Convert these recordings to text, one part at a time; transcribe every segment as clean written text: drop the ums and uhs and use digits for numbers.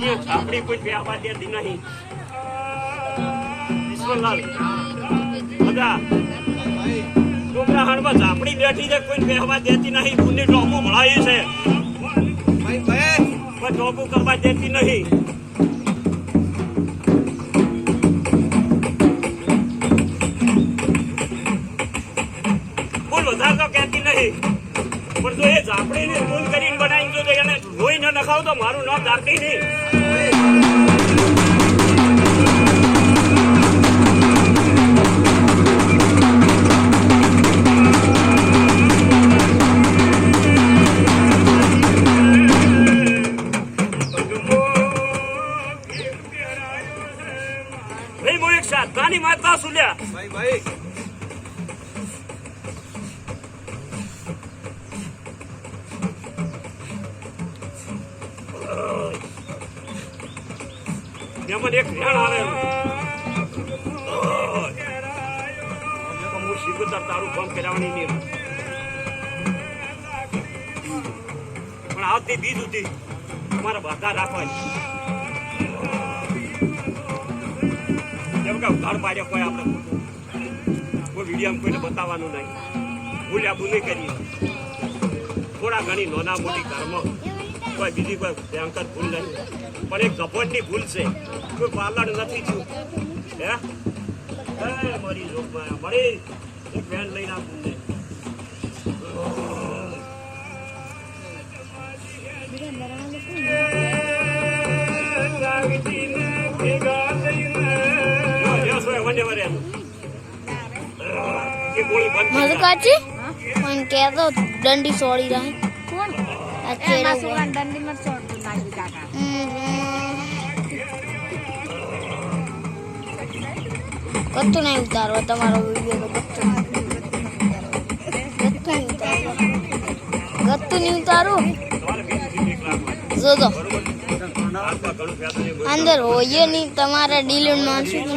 આપણી કોઈ વ્યાપાર દેતી નહીં. ઈશ્વરલાલ બધા છોકરા હાડમાં ઝાપડી બેઠી છે, કોઈ વ્યવહાર દેતી નહીં. પુણ્ય ટોપું ભણાયું છે પણ ટોપું કરવા દેતી નહીં. ફૂલ વધારે તો કહેતી નહીં, પણ જો એ ઝાપડીને ફૂલ કરીને બનાવી જો એને રોઈ ન નખાવ તો મારું નામ ઝાપડી નહીં. સાધનાની માતા સુલ્યા ભાઈ એમાં એક ધ્યાન આવે હું શીખું તારું કામ કરાવવાની નહીં, પણ આવતી બીજ સુધી તમારા બધા રાખવાની. ઘર પાડ્યો કોઈ આપણે કોઈ વિડીયો કોઈને બતાવવાનું નહીં, ભૂલ્યા ભૂલ નહીં કરીએ. થોડા ઘણી નાના મોટી ઘરમાં કોઈ બીજી કોઈ ભયંકર ભૂલ નહીં, પણ એક ગભટની ભૂલ છે. કોઈ પાર્લર નથી થયું હે મારી જોગમાં મળી એક વેન લઈને આપું ને મધુકાચી પણ કે તો દંડી છોડી રહે કોણ આ સુવાન દંડી મત છોડતું નાખી કાકા કતું નહીં ઉતારવા તમારો વિડિયો તો ગત્તું નહીં ઉતારું જો તો અંદર હોય નહીં તમારા ડીલીટ મારશું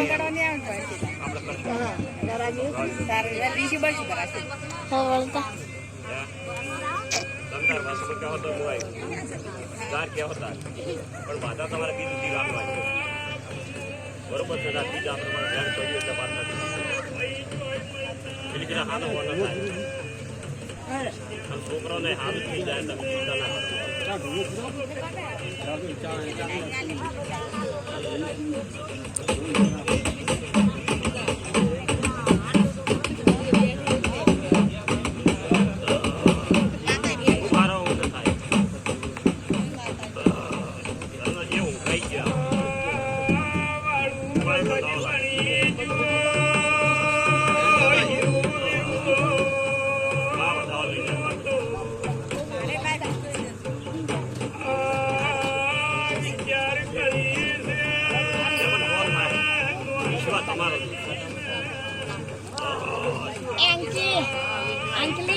વળતા પણ બાધા તમારે બીજું થી રાખવા બરોબર છે. બીજા પ્રમાણે ધ્યાન કર્યું એટલે વાત નથી હાથ છોકરાને હાથ થઈ જાય તમે ચિંતા ના Angeli